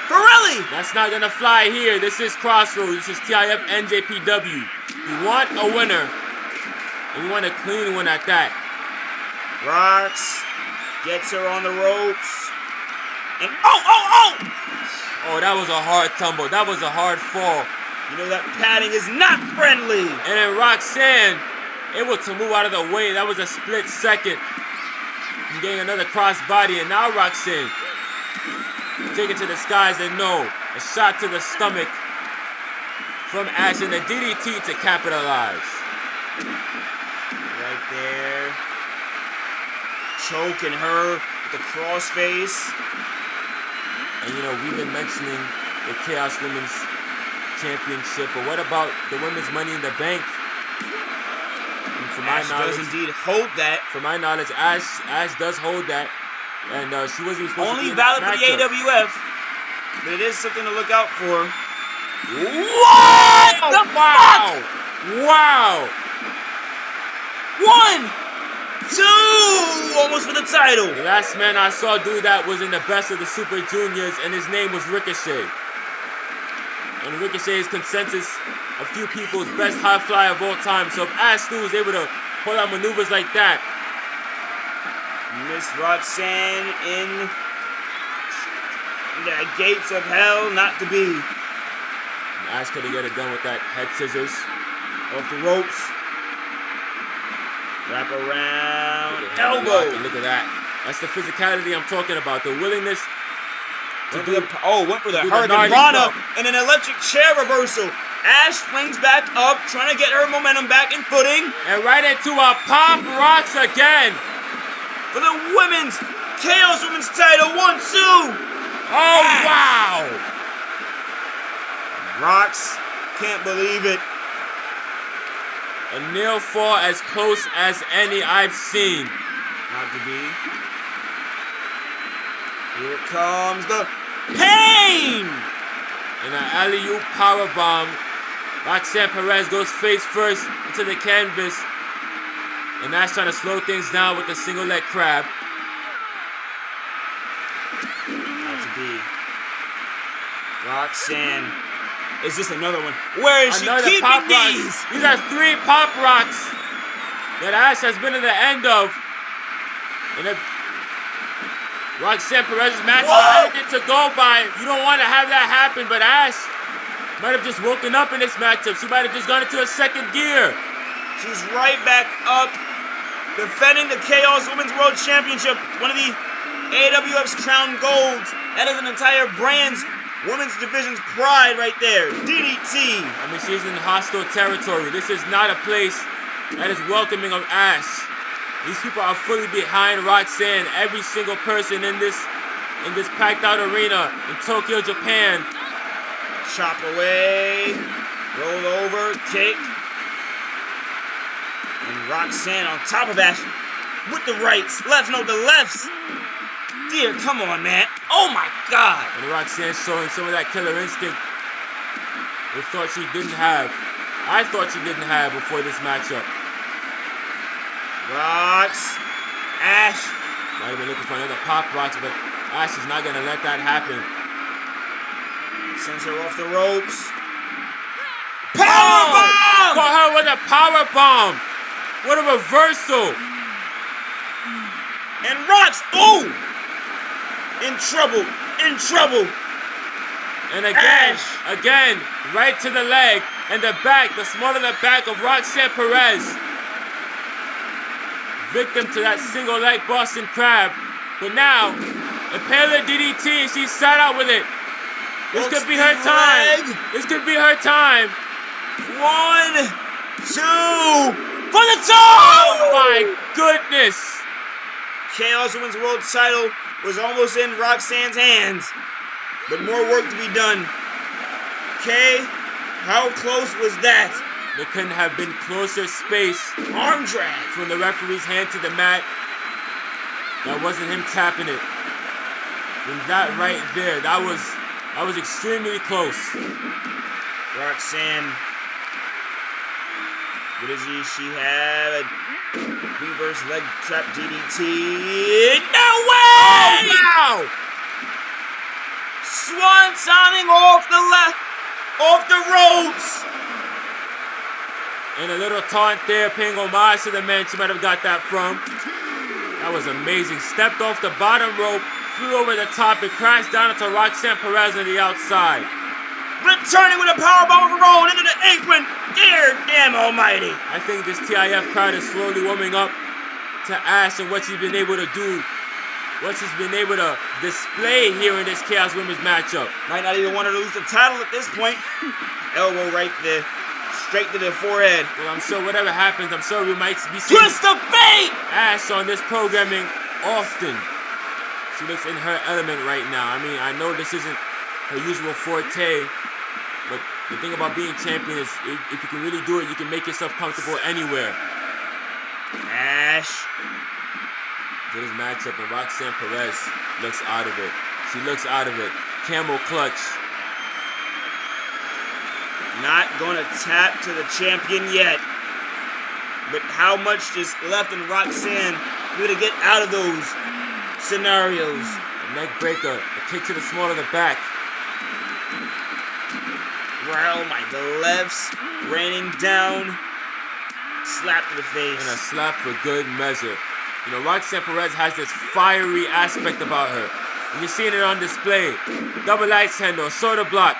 For Relly! That's not gonna fly here. This is Crossroads. This is TIF NJPW. You want a winner, and you want a clean one at that. Rox gets her on the ropes. And oh! Oh, that was a hard tumble. That was a hard fall. You know that padding is not friendly. And then Roxanne able to move out of the way. That was a split second. And getting another cross body, and now Roxanne take it to the skies, and no, a shot to the stomach from Ash, and the DDT to capitalize. Right there. Choking her with the crossface. And you know, we've been mentioning the Chaos Women's Championship, but what about the Women's Money in the Bank? And for my Ash knowledge, does indeed hold that. For my knowledge, Ash does hold that, and she wasn't even supposed Only to be valid for the matchup. AWF, but it is something to look out for. What? Wow! Wow! 1, 2, almost for the title. The last man I saw do that was in the best of the Super Juniors, and his name was Ricochet. And Ricochet is consensus a few people's best high flyer of all time. So if Ash Stu is able to pull out maneuvers like that, Miss Roxanne in the gates of hell, not to be. Ash could have got it done with that head scissors. Off the ropes. Wrap around. Elbow. Look at that. That's the physicality I'm talking about. The willingness to do went for the do the Hurricane Nardi Rana drop. and an electric chair reversal. Ash flings back up, trying to get her momentum back in footing. And right into a pop rocks again. For the women's Chaos Women's title, 1, 2. Oh, wow. Rox can't believe it. A nail fall as close as any I've seen. Not to be. Here comes the pain! And an alley-oop powerbomb. Roxanne Perez goes face first into the canvas. And Ash trying to slow things down with the single leg crab. Not to be. Roxanne. Is this another one? Where is Another she keeping pop these? rocks. These are 3 pop rocks that Ash has been in the end of. And if Roxanne Perez's match is anything to go by, you don't want to have that happen, but Ash might have just woken up in this matchup. She might have just gone into a second gear. She's right back up, defending the Chaos Women's World Championship, one of the AWF's crown golds. That is an entire brand's women's division's pride right there. DDT. I mean, she's in hostile territory. This is not a place that is welcoming of Ash. These people are fully behind Roxanne. Every single person in this packed out arena in Tokyo, Japan. Chop away, roll over, kick. And Roxanne on top of Ash with the rights. Left, no, the lefts. Dear, come on, man. Oh, my God. And Roxanne showing some of that killer instinct we thought she didn't have. I thought she didn't have before this matchup. Rox. Ash. Might have been looking for another pop rocks, but Ash is not going to let that happen. Sends her off the ropes. Powerbomb! For her with a powerbomb. What a reversal. And Rox. Oh! In trouble. In trouble. And again, Ash. again, right to the leg and the back, the small of the back of Roxanne Perez. Victim to that single leg Boston Crab. But now, Impaler DDT, she sat out with it. This could be her time. This could be her time. 1, 2, for the toe! Oh my goodness. Chaos Women's World title was almost in Roxanne's hands, but more work to be done. Kay, how close was that? There couldn't have been closer space Arm drag. from the referee's hand to the mat. That wasn't him tapping it. And that right there, that was extremely close. Roxanne, what does she have? Reverse leg trap DDT. No way! Oh, wow! Swan sounding off the ropes. And a little taunt there, paying homage to the man she might have got that from. That was amazing. Stepped off the bottom rope, flew over the top, and crashed down into Roxanne Perez on the outside. Returning with a powerbomb roll into the apron. Dear damn almighty. I think this TIF crowd is slowly warming up to Ash and what she's been able to do. What she's been able to display here in this Chaos Women's matchup. Might not even want her to lose the title at this point. Elbow right there. Straight to the forehead. Well, I'm sure whatever happens, I'm sure we might be seeing Twist of fate! Ash on this programming often. She looks in her element right now. I mean, I know this isn't her usual forte, but the thing about being champion is if you can really do it, you can make yourself comfortable anywhere. Ash. To this matchup, and Roxanne Perez looks out of it. She looks out of it. Camel clutch. Not gonna tap to the champion yet. But how much is left in Roxanne for to get out of those scenarios? A neck breaker, a kick to the small of the back. Well, my lefts raining down. Slap to the face. And a slap for good measure. You know, Roxanne Perez has this fiery aspect about her. And you're seeing it on display. Double ice handle, shoulder block.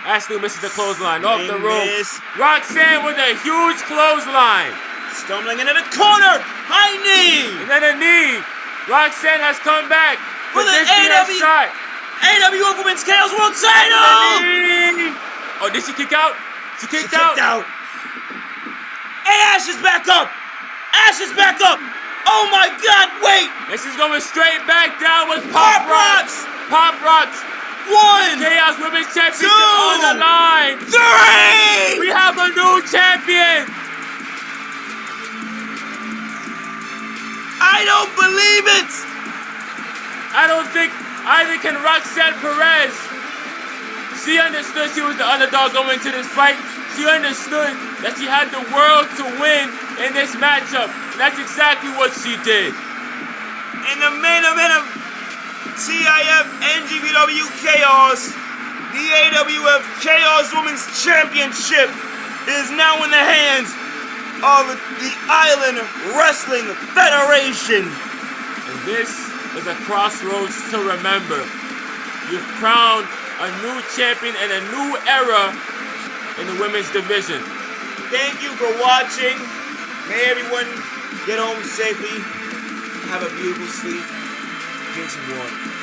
Ashley misses the clothesline off the rope. Roxanne with a huge clothesline. Stumbling into the corner. High knee. And then a knee. Roxanne has come back For the this shot. AWGP Women's Chaos World Title. Oh, did she kick out? She kicked out. And Ash is back up. Ash is back up. Oh my God, wait. And she's going straight back down with Pop Rocks. Pop Rocks. 1, Chaos Women's Championship 2, on the line. 3. We have a new champion. I don't believe it. I don't think either can Roxanne Perez. She understood she was the underdog going into this fight. She understood that she had the world to win in this matchup. And that's exactly what she did. In the main event of TIF NJPW Chaos, the AWF Chaos Women's Championship is now in the hands of the Island Wrestling Federation. And this is a crossroads to remember. You've crowned a new champion and a new era in the women's division. Thank you for watching. May everyone get home safely. Have a beautiful sleep. Drink some water.